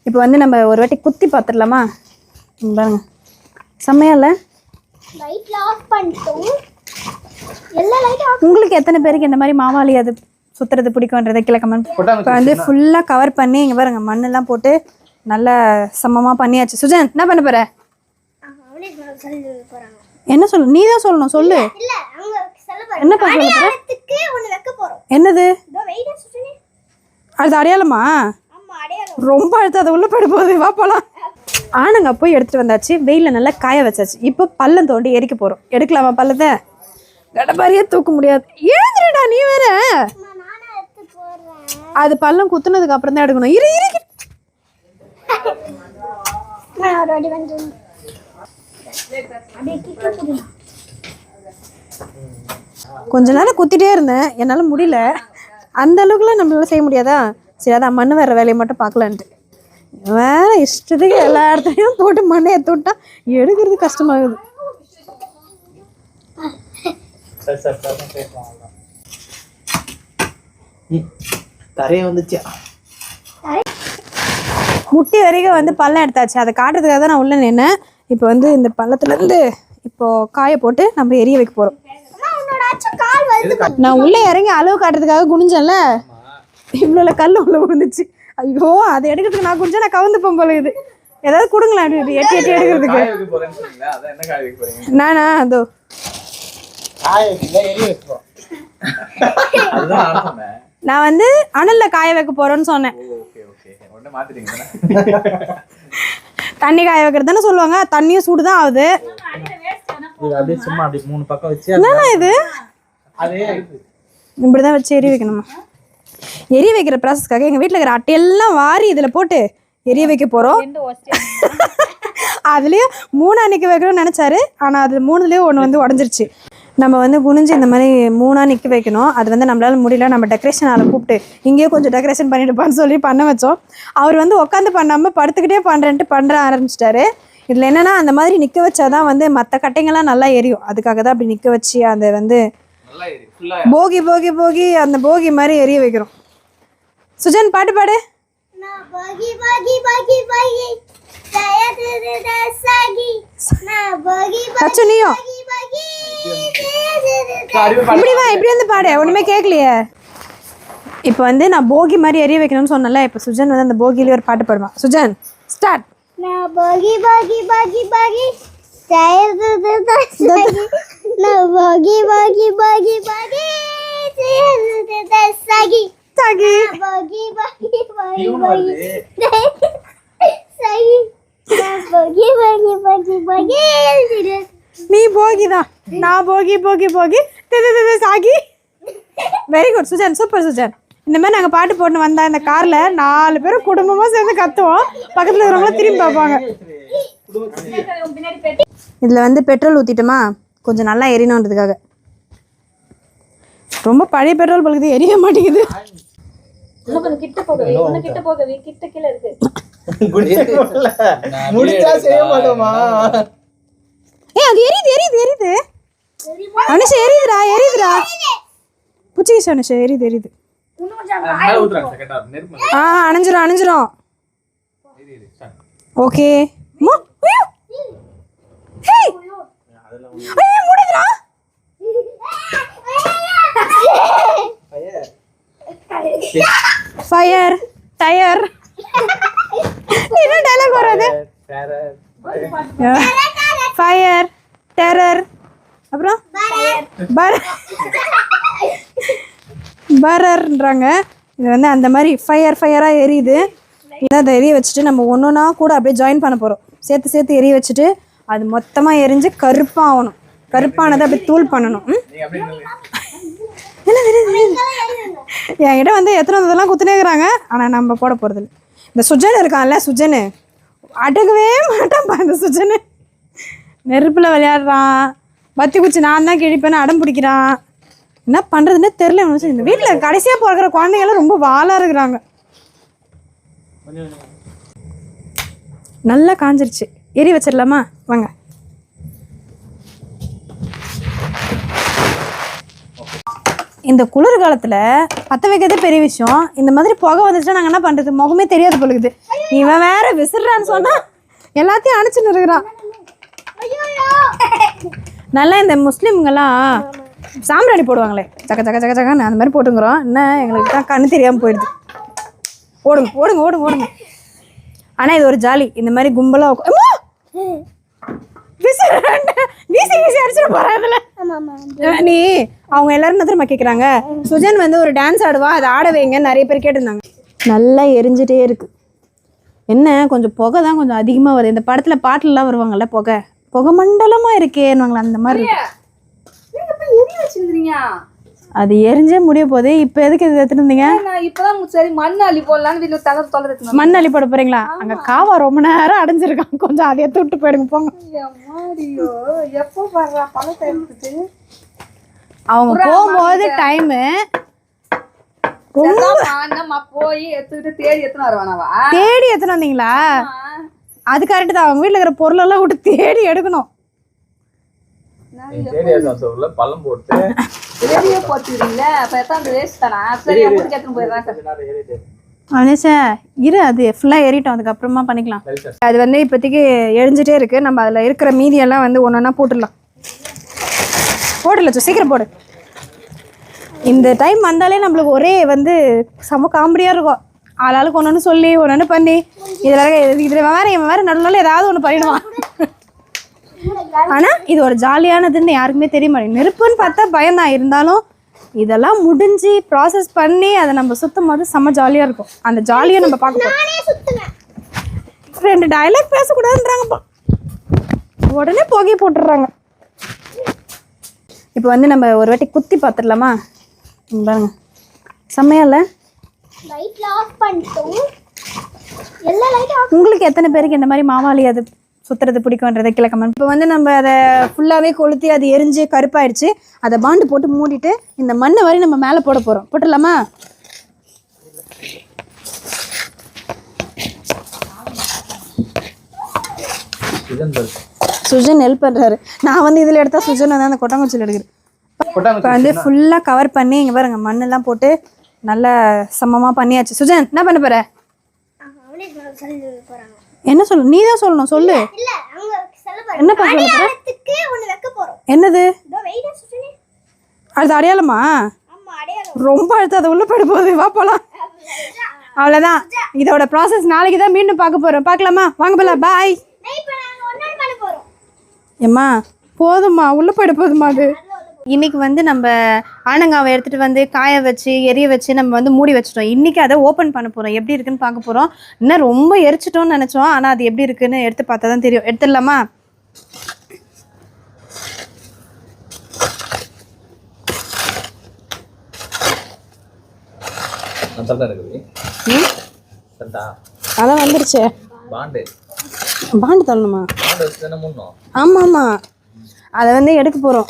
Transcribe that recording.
இப்போ வந்து நம்ம ஒரு வாட்டி குத்தி பார்த்துடலாமா? பாருங்க, செம்மையா இல்லை? உங்களுக்கு எத்தனை பேருக்கு இந்த மாதிரி மாவாளி அது சுற்றுறது பிடிக்கும்ன்றதை கீழே கமெண்ட். இப்போ வந்து ஃபுல்லாக கவர் பண்ணி இங்கே பாருங்க மண்ணெல்லாம் போட்டு நல்லா சமமாக பண்ணியாச்சு. சுஜன் என்ன பண்ண போகிற? என்ன சொல்லு? நீ தான் சொல்லணும், சொல்லு. என்ன பண்ண போற? என்னது அது? அடையாளமா? ரொம்ப அழுத்த அதை உள்ள போயிட போகுது. வா போலாம். ஆனங்க போய் எடுத்துட்டு வந்தாச்சு, வெயிலில் நல்லா காய வச்சாச்சு. இப்போ பள்ளம் தோண்டி எரிக்க போகிறோம். எடுக்கலாமா பள்ளத்தை? கடப்பாரியே தூக்க முடியாது. ஏதுடா நீ வேற. அது பள்ளம் குத்துனதுக்கு அப்புறம் தான் எடுக்கணும். இரு இரு கொஞ்ச நேரம் குத்திட்டே இருந்தேன், என்னால் முடியல. அந்த அளவுக்குலாம் நம்மளால செய்ய முடியாதா? சரி, அதான் மண் வேற வேலையை மட்டும் பார்க்கலான்ட்டு. வேற இஷ்டத்துக்கு எல்லா இடத்துலையும் போட்டு மண்ணை எடுத்து விட்டா எடுக்கிறது கஷ்டமாகுது. முட்டி வரைக்கும் வந்து பள்ளம் எடுத்தாச்சு. அதை காட்டுறதுக்காக தான் நான் உள்ள நின்னேன். இப்போ வந்து இந்த பள்ளத்துலேருந்து இப்போ காய போட்டு நம்ம எரிய வைக்க போகிறோம். நான் உள்ளே இறங்கி அளவு காட்டுறதுக்காக குனிஞ்சேன்ல, இவ்வளோ கல் உள்ள விழுந்துச்சு. ஐயோ, அதை எடுக்கிறதுக்கு நான் கொஞ்சம் நான் கவுந்து போல இது. ஏதாவது கொடுங்களேன் அப்படி எட்டி எட்டி எடுக்கிறதுக்கு. நானா அதோ நான் வந்து அனல்ல காய வைக்க போறேன்னு சொன்னேன். தண்ணி காய வைக்கிறது தானே சொல்லுவாங்க. தண்ணியும் சூடுதான் ஆகுது. என்னன்னா இது? இப்படிதான் வச்சு எரிய வைக்கணுமா? எரிய வைக்கிற ப்ராசஸ்க்காக எங்கள் வீட்டில் இருக்கிற அட்டையெல்லாம் வாரி இதில் போட்டு எரிய வைக்க போகிறோம். அதுலேயும் 3 நிற்க வைக்கணும்னு நினச்சாரு. ஆனால் அது 3லேயும் ஒன்று வந்து உடஞ்சிருச்சு. நம்ம வந்து குனிஞ்சு இந்த மாதிரி 3 நிற்க வைக்கணும். அது வந்து நம்மளால முடியல. நம்ம டெக்கரேஷன் ஆளை கூப்பிட்டு இங்கேயே கொஞ்சம் டெக்கரேஷன் பண்ணிட்டுப்பான்னு சொல்லி பண்ண வச்சோம். அவர் வந்து உட்காந்து பண்ணாமல் படுத்துக்கிட்டே பண்ண ஆரம்பிச்சிட்டாரு. இதில் என்னென்னா அந்த மாதிரி நிற்க வச்சாதான் வந்து மற்ற கட்டைங்கள்லாம் நல்லா எரியும். அதுக்காக தான் அப்படி நிற்க வச்சு அந்த வந்து போகி போகி போகி அந்த போகி மாதிரி எரிய வைக்கிறோம். சுஜன் பாட்டு பாடு. நீயும் இப்படி வா, இப்படி வந்து பாடு. ஒண்ணுமே கேட்கலையே. இப்போ வந்து நான் போகி மாதிரி எரிய வைக்கணும்னு சொன்னல. இப்போ சுஜன் வந்து அந்த போகிலேயே ஒரு பாட்டு பாடுவான். சுஜன் ஸ்டார்ட். போகி போகி போகி போகி Bagi bagi bagi bagi sagi sagi bagi bagi bagi bagi sagi bagi bagi bagi bagi நீ போகிதா, நான் போகி போகி போகி சாகி. Very good Sujan, super Sujan. இந்த மாதிரி நாங்கள் பாட்டு போட்டு வந்தா இந்த கார்ல 4 பேரும் குடும்பமா சேர்ந்து கத்துவோம். பக்கத்துல இருக்கிறவங்களும் திரும்பி பார்ப்பாங்க. இதுல வந்து பெட்ரோல் ஊத்திட்டோமா, கொஞ்சம் நல்லா எரியணுன்றதுக்காக. ரொம்ப பழைய பெட்ரோல் பழுகுது, எரிய மாட்டேங்குது. அது எரியுது எரியுது எரியுது. அனுஷா எரியுதுடா எரியுதுடா. புச்சிக்கிச்சு அனுஷா, எரியுது எரியுது. அணைஞ்சிரும் அணைஞ்சிரும். Okay fire tyre. என்ன டயலாக் வராது? ஃபயர் டெரர், அப்புறம் பரர்ன்றாங்க. இது வந்து அந்த மாதிரி ஃபயராக எரியுது. இதை அதை எரிய வச்சுட்டு நம்ம ஒன்றுனா கூட அப்படியே ஜாயின் பண்ண போகிறோம். சேர்த்து சேர்த்து எரிய வச்சுட்டு அது மொத்தமாக எரிஞ்சு கருப்பாகணும். கருப்பானதை அப்படி தூள் பண்ணணும். என்ன என்கிட்ட வந்து எத்தனை இதெல்லாம் குத்துனேங்கிறாங்க. ஆனால் நம்ம போட போகிறதில்ல. இந்த சுஜன் இருக்கான்ல, சுஜனு அடங்கவே மாட்டான்ப்பா. இந்த சுஜனு நெருப்பில் விளையாடுறான். பத்தி குச்சி நான் தான் கிழிப்பேன்னு அடம் பிடிக்கிறான். என்ன பண்ணுறதுன்னே தெரில. இந்த வீட்டில் கடைசியாக பிறக்கிற குழந்தைங்களாம் ரொம்ப வாளாக இருக்கிறாங்க. நல்லா காஞ்சிருச்சு, எரி வச்சிடலாமா? வாங்க. இந்த குளிர் காலத்தில் பற்ற வைக்கிறதே பெரிய விஷயம். இந்த மாதிரி புகை வந்துச்சுன்னா நாங்கள் என்ன பண்ணுறது? முகமே தெரியாது பொழுது. இவன் வேற விசிறான்னு சொன்னா எல்லாத்தையும் அணைச்சுன்னு இருக்கிறான். நல்லா இந்த முஸ்லீம்கெல்லாம் சாம்பிராணி போடுவாங்களே சக்க சக்க சக்க சக்கன்னு அந்த மாதிரி போட்டுங்கிறோம். என்ன எங்களுக்கு தான் கண்ணு தெரியாமல் போயிடுது. ஓடுங்க ஓடுங்க ஓடுங்க ஓடுங்க. ஆனால் இது ஒரு ஜாலி. இந்த மாதிரி கும்பலாக நீ அவங்க எல்லாரும் என்ன தெரியுமா கேட்குறாங்க, சுஜன் வந்து ஒரு டான்ஸ் ஆடுவா, அதை ஆட வைங்க நிறைய பேர் கேட்டிருந்தாங்க. நல்லா எரிஞ்சிட்டே இருக்கு. என்ன கொஞ்சம் புகை தான் கொஞ்சம் அதிகமாக வருது. இந்த படத்தில் பாட்டுலலாம் வருவாங்கல்ல, புகை புகை மண்டலமாக இருக்கேன்னுவாங்களா, அந்த மாதிரி அது எரிஞ்சே முடிய போகுது. இப்போ எதுக்கு இது எடுத்துருந்தீங்க? இப்பதான் சரி மண் அள்ளி போடலான்னு மண் அள்ளி போட போறீங்களா? அங்க காவா ரொம்ப நேரம் அடைஞ்சிருக்கான், கொஞ்சம் அதை எடுத்து விட்டு போயிடுங்க போங்க. எப்போ வர்றா பழத்தை எடுத்துட்டு அவங்க போகும்போது டைமு ரொம்ப போய் எடுத்துக்கிட்டு தேடி எடுத்துன்னு வருவானவா? தேடி எடுத்துன்னு வந்தீங்களா? அது கரெக்ட் தான். அவங்க வீட்டுல இருக்கிற பொருளெல்லாம் விட்டு தேடி எடுக்கணும். பழம் போட்டு இரு, அது ஃபுல்லா ஏறிட்டோம், அதுக்கப்புறமா பண்ணிக்கலாம். அது வந்து இப்போதைக்கு எரிஞ்சிட்டே இருக்கு. நம்ம அதுல இருக்கிற மீதியெல்லாம் வந்து ஒன்னொன்னா போட்டுடலாம். போடல சீக்கிரம் போடு. இந்த டைம் வந்தாலே நம்மளுக்கு ஒரே வந்து செம காமெடியா இருக்கும். ஆளாளுக்கு ஒன்று சொல்லி ஒன்று பண்ணி இதில் வேற நடுவில் ஏதாவது ஒன்று பண்ணிடுவான். ஆனால் இது ஒரு ஜாலியானதுன்னு யாருக்குமே தெரிய மாட்டேங்குது. நெருப்புன்னு பார்த்தா பயம்தான், இருந்தாலும் இதெல்லாம் முடிஞ்சு ப்ராசஸ் பண்ணி அதை நம்ம சுற்றும் போது செம்ம ஜாலியாக இருக்கும். அந்த ஜாலியை நம்ம பார்க்க 2 டயலாக் பேசக்கூடாதுன்றாங்கப்பா, உடனே புகையை போட்டுடுறாங்க. இப்போ வந்து நம்ம ஒரு வாட்டி குத்தி பார்த்துடலாமா? பாருங்க, செம்மையா இல்லை? உங்களுக்கு எத்தனை பேருக்கு இந்த மாதிரி மாவாளி அது சுத்துறது பிடிக்கும்ன்றதை கீழே கமெண்ட். இப்போ வந்து நம்ம அதை ஃபுல்லாகவே கொளுத்தி அது எரிஞ்சு கருப்பாயிடுச்சு. அதை பாண்டு போட்டு மூடிட்டு இந்த மண்ணை வரை நம்ம மேலே போட போகிறோம். போட்டுடலாமா? சுஜன் ஹெல்ப் பண்ணுறாரு. நான் வந்து இதில் எடுத்தால் சுஜன் வந்து அந்த கொட்டாங்குச்சியில் எடுக்கிறேன். இப்போ வந்து ஃபுல்லாக கவர் பண்ணி இங்கே பாருங்க மண்ணெல்லாம் போட்டு நல்லா சமமாக பண்ணியாச்சு. சுஜன் என்ன பண்ண போகிற? என்ன சொல்லு? நீ தான் சொல்லணும், சொல்லு. என்ன பண்ண போற? என்னது அது? அடையாளமா? ரொம்ப அழுத்த அதை உள்ள போயிட போகுது. வா போலாம். அவ்வளோதான், இதோட ப்ராசஸ் நாளைக்கு தான் மீண்டும் பார்க்க போகிறோம். பார்க்கலாமா? வாங்க போலாம். பாய். ஏம்மா போதும்மா, உள்ளே போயிட போதுமா அது. இன்றைக்கி வந்து நம்ம ஆனங்காவை எடுத்துகிட்டு வந்து காய வச்சு எரிய வச்சு நம்ம வந்து மூடி வச்சிட்டோம். இன்றைக்கி அதை ஓப்பன் பண்ண போகிறோம். எப்படி இருக்குன்னு பார்க்க போகிறோம். இன்னும் ரொம்ப எரிச்சிட்டோன்னு நினச்சோம், ஆனால் அது எப்படி இருக்குன்னு எடுத்து பார்த்தா தான் தெரியும். எடுத்துடலாமா? அதான் வந்துருச்சு. பாண்டு தள்ளணுமா? ஆமாம் ஆமாம், அதை வந்து எடுக்க போகிறோம்.